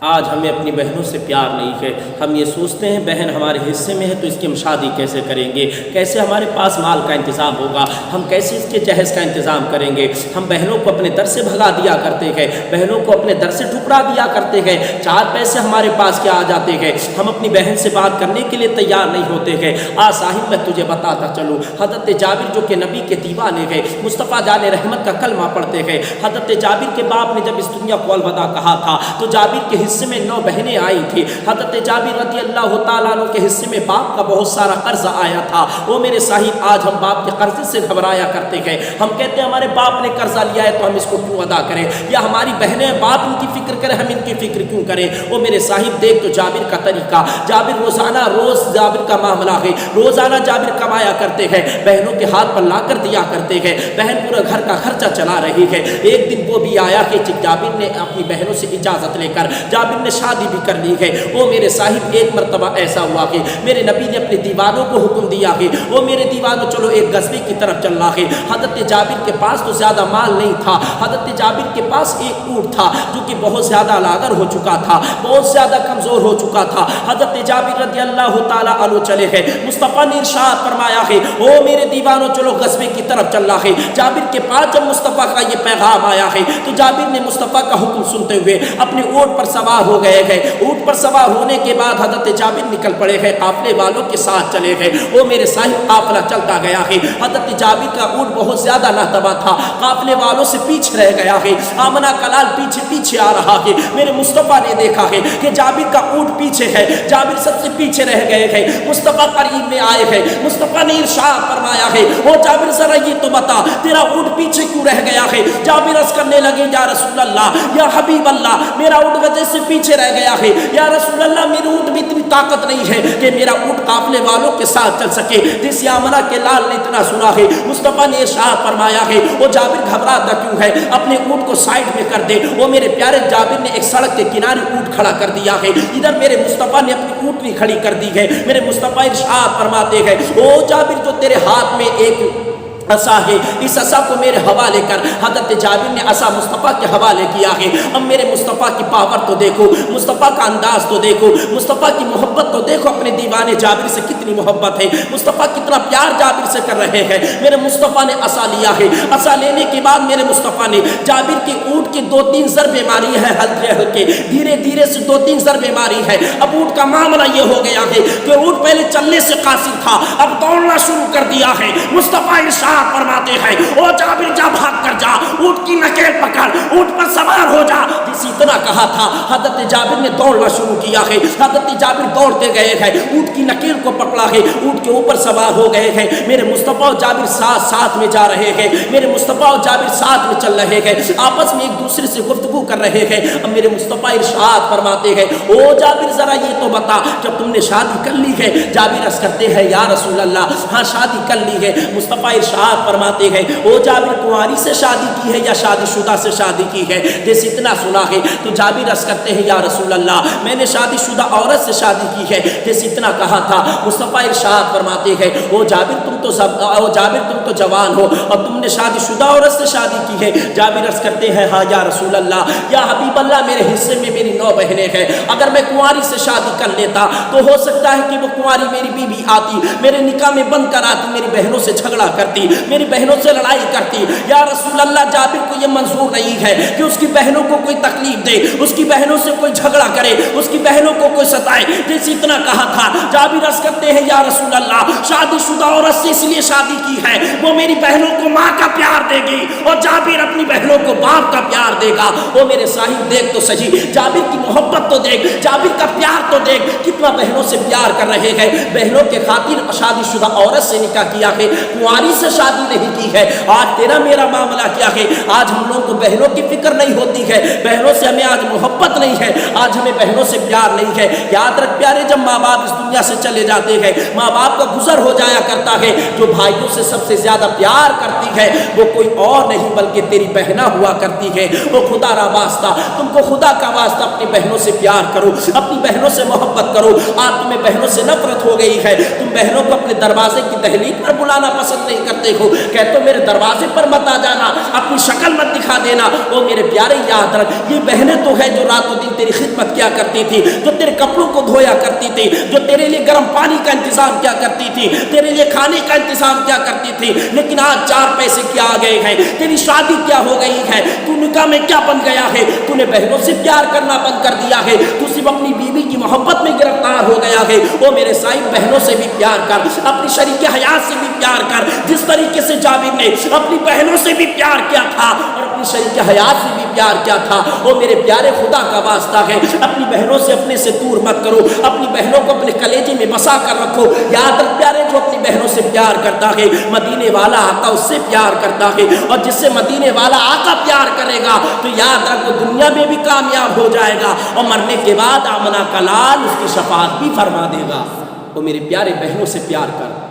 آج ہمیں اپنی بہنوں سے پیار نہیں ہے۔ ہم یہ سوچتے ہیں بہن ہمارے حصے میں ہے تو اس کی ہم شادی کیسے کریں گے، کیسے ہمارے پاس مال کا انتظام ہوگا، ہم کیسے اس کے جہیز کا انتظام کریں گے۔ ہم بہنوں کو اپنے در سے بھگا دیا کرتے ہیں، بہنوں کو اپنے در سے ٹھکرا دیا کرتے ہیں۔ 4 پیسے ہمارے پاس کیا آ جاتے ہیں، ہم اپنی بہن سے بات کرنے کے لیے تیار نہیں ہوتے ہیں۔ صاحب میں تجھے بتاتا چلوں، حضرت جابر جو کہ نبی کے دیوانے ہیں، مصطفیٰ جان رحمت کا کلمہ پڑھتے ہیں۔ حضرت جابر کے باپ نے جب اس دنیا کو الوداع کہا تھا تو جابر کے حصے میں 9 بہنیں آئی تھی۔ حضرت جابر رضی اللہ تعالیٰ عنہ کے حصے میں باپ کا بہت سارا قرض آیا تھا۔ وہ میرے صاحب آج ہم باپ کے قرضے سے گھبرایا کرتے ہیں، ہم کہتے ہیں ہمارے باپ نے قرضہ لیا ہے تو ہم اس کو کیوں ادا کریں، یا ہماری بہنیں باپ ان کی فکر کریں ہم ان کی فکر کیوں کریں۔ وہ میرے صاحب دیکھ تو جابر کا طریقہ، جابر روز جابر کا معاملہ ہے، روزانہ جابر کمایا کرتے ہیں، بہنوں کے ہاتھ پر لا کر دیا کرتے ہیں، بہن پورا گھر کا خرچہ چلا رہی ہے۔ ایک دن وہ بھی آیا کہ جابر نے اپنی بہنوں سے اجازت لے کر جابر نے شادی بھی کر لی ہے۔ وہ میرے صاحب ایک مرتبہ ایسا ہوا کہ میرے نبی نے اپنے دیوانوں کو حکم دیا کہ وہ میرے دیوانوں چلو ایک غزوے کی طرف چل رہا ہے۔ حضرت جابر کے پاس تو زیادہ مال نہیں تھا، حضرت جابر کے پاس ایک اونٹ تھا جو کہ بہت زیادہ لاغر ہو چکا تھا، بہت زیادہ کمزور ہو چکا تھا۔ حضرت جابر رضی اللہ تعالیٰ عنہ چلے ہیں، مصطفیٰ نے ارشاد فرمایا ہے او میرے دیوانوں چلو غزوے کی طرف چل رہا ہے۔ جابر کے پاس جب مصطفیٰ کا یہ پیغام آیا ہے تو جابر نے مصطفیٰ کا حکم سنتے ہوئے اپنے اونٹ پر سوار ہو گئے ہیں۔ اونٹ پر سوار ہونے کے بعد حضرت جابر نکل پڑے ہیں، قافلے والوں کے ساتھ چلے ہیں۔ وہ میرے صاحب قافلہ چلتا گیا ہے، حضرت جابر کا اونٹ بہت زیادہ ناتبا تھا، قافلے والوں سے پیچھے رہ گیا ہے۔ آمنہ کا لال پیچھے آ رہا ہے۔ میرے مصطفیٰ نے دیکھا ہے کہ جابر کا اونٹ پیچھے ہے، جابر سب سے پیچھے رہ گئے ہیں۔ مصطفیٰ قریب میں آئے ہیں، مصطفیٰ نے ارشاد فرمایا ہے او جابر ذرا یہ تو بتا تیرا اونٹ پیچھے کیوں رہ گیا ہے۔ جابر عرض کرنے لگے یا رسول اللہ، یا حبیب اللہ، میرا اونٹ وجہ سے پیچھے رہ گیا ہے، یا رسول اللہ میرے اونٹ میں اتنی طاقت نہیں ہے کہ میرا اونٹ قافلے والوں کے ساتھ چل سکے جس آمنہ کے لال نے اتنا سنا ہے۔ مصطفیٰ نے ارشاد فرمایا ہے وہ جابر گھبراتا کیوں ہے، اپنے اونٹ کو سائڈ میں کر دے۔ وہ میرے پیارے جابر نے ایک سڑک کے کنارے اونٹ کھڑا کر دیا ہے، ادھر میرے مصطفیٰ نے اپنی اونٹنی کھڑی کر دی ہے۔ میرے مصطفیٰ ارشاد فرماتے ہیں او جابر جو تیرے ہاتھ میں ایک عصا ہے، اس عصا کو میرے حوالے کر۔ حضرت جابر نے عصا مصطفیٰ کے حوالے کیا ہے۔ اب میرے مصطفیٰ کی پاور تو دیکھو، مصطفیٰ کا انداز تو دیکھو، مصطفیٰ کی محبت تو دیکھو، اپنے دیوانے جابر سے کتنی محبت ہے، مصطفیٰ کتنا پیار جابر سے کر رہے ہیں۔ میرے مصطفیٰ نے عصا لیا ہے، عصا لینے کے بعد میرے مصطفیٰ نے جابر کے اونٹ کی 2-3 ضربیں ماری ہے، ہلکے ہلکے دھیرے سے 2-3 ضربیں ماری ہے۔ اب اونٹ کا معاملہ یہ ہو گیا ہے کہ اونٹ پہلے چلنے سے قاصر تھا، اب دوڑنا شروع کر دیا ہے۔ مصطفیٰ ارشاد فرماتے ہیں او جابر جا بھاگ کر جا، اونٹ کی نکیل پکڑ، اونٹ پر سوار ہو جا۔ جس اتنا کہا تھا حضرت جابر نے دوڑنا شروع کیا ہے۔ حضرت جابر دوڑتے گئے ہیں، اونٹ کی نکیل کو پکڑا ہے، اونٹ کے اوپر سوار ہو گئے ہیں۔ میرے مصطفیٰ اور جابر ساتھ میں جا رہے ہیں، میرے مصطفیٰ اور جابر ساتھ میں چل رہے ہیں، آپس میں ایک دوسرے سے گفتگو کر رہے ہیں۔ اب میرے مصطفیٰ ارشاد فرماتے ہیں او جابر ذرا یہ تو بتا جب تم نے شادی کر لی ہے۔ جابر عرض کرتے ہیں یا رسول اللہ ہاں شادی کر لی ہے۔ مصطفیٰ ارشاد فرماتے ہیں او جابر کنواری سے شادی کی ہے یا شادی شدہ سے شادی کی ہے؟ جس اتنا سنا ہے تو جابر عرض کرتے ہیں یا رسول اللہ میں نے شادی شدہ عورت سے شادی کی ہے۔ جس اتنا کہا تھا مصطفیٰ ارشاد فرماتے ہیں او جابر تم تو جوان ہو اور تم نے شادی شدہ عورت سے شادی کی ہے۔ جابر عرض کرتے ہیں ہاں یا رسول اللہ، یا حبیب اللہ میرے حصے میں میری 9 بہنیں ہیں، اگر میں کنواری سے شادی کر لیتا تو ہو سکتا ہے کہ وہ کنواری میری بیوی آتی، میرے نکاح میں بند کر آتی، میری بہنوں سے جھگڑا کرتی، میری بہنوں سے لڑائی کرتی۔ یا رسول اللہ جابر کو یہ منظور نہیں ہے کہ اس کی بہنوں کو کوئی تکلیف دے، اس کی بہنوں سے کوئی جھگڑا کرے، اس کی بہنوں کو کوئی ستائے۔ جیسے اتنا کہا تھا جابر عرض کرتے ہیں یا رسول اللہ شادی شدہ عورت سے اس لیے شادی کی ہے وہ میری بہنوں کو ماں کا پیار دے گی اور جابر اپنی بہنوں کو باپ کا پیار دے گا۔ وہ میرے صاحب دیکھ تو صحیح، جابر کی محبت تو دیکھ، جابر کا پیار تو دیکھ، کتنا بہنوں سے پیار کر رہے ہیں۔ بہنوں کے خاطر شادی شدہ عورت سے نکاح کیا ہے، کنواری سے شادی نہیں کی ہے۔ آج تیرا میرا معاملہ کیا ہے، آج ہم لوگوں کو بہنوں کی فکر نہیں ہوتی ہے، بہنوں سے ہمیں آج محبت نہیں ہے، آج ہمیں بہنوں سے پیار نہیں ہے۔ یاد رکھ پیارے جب ماں باپ اس دنیا سے چلے جاتے ہیں، ماں باپ کا گزر ہو جایا کرتا ہے، جو بھائیوں سے سب سے زیادہ پیار کرتی ہے وہ کوئی اور نہیں بلکہ تیری بہنہ ہوا کرتی ہے۔ وہ خدا را واسطہ تم کو خدا کا واسطہ اپنی بہنوں سے پیار کرو، اپنی بہنوں سے محبت کرو۔ آج تمہیں بہنوں سے نفرت ہو گئی ہے، تم بہنوں کو اپنے دروازے کی دہلیز پر بلانا پسند نہیں کرتے ہو، کہہ تو میرے دروازے پر مت آ جانا، اپنی شکل مت دکھا دینا۔ او میرے پیارے یاد رکھ، یہ بہنیں تو ہے جو رات و دن تیری خدمت کیا کرتی تھی، جو تیرے کپڑوں کو دھویا کرتی تھی، جو تیرے لیے گرم پانی کا انتظام کیا کرتی تھی، تیرے لیے کھانے کا انتظام کیا کرتی تھی۔ لیکن آج 4 پیسے کیا آ گئے ہیں، تیری شادی کیا ہو گئی ہے، تو نکاح میں کیا بن گیا ہے، تو نے بہنوں سے پیار کرنا بند کر دیا ہے، تو صرف اپنی بیوی کی محبت میں گرفتار ہو گیا ہے۔ او میرے صاحب، بہنوں سے بھی پیار کر، اپنی شریک حیات سے بھی پیار کر، جس طریقے سے جابر نے اپنی بہنوں سے بھی پیار کیا تھا اور اپنی شریک حیات سے بھی پیار کیا تھا۔ او میرے پیارے، خدا کا واسطہ ہے، اپنی بہنوں سے اپنے سے دور مت کرو، اپنی بہنوں کو اپنے کلیجے میں بسا کر رکھو۔ یاد رکھ پیارے، جو اپنی بہنوں سے پیار کرتا ہے، مدینے والا آقا اس سے پیار کرتا ہے، اور جس سے مدینے والا آقا پیار کرے گا تو یاد رکھ وہ دنیا میں بھی کامیاب ہو جائے گا، اور مرنے کے بعد آمنہ کا لال اس کی شفاعت بھی فرما دے گا۔ وہ میرے پیارے، بہنوں سے پیار کر۔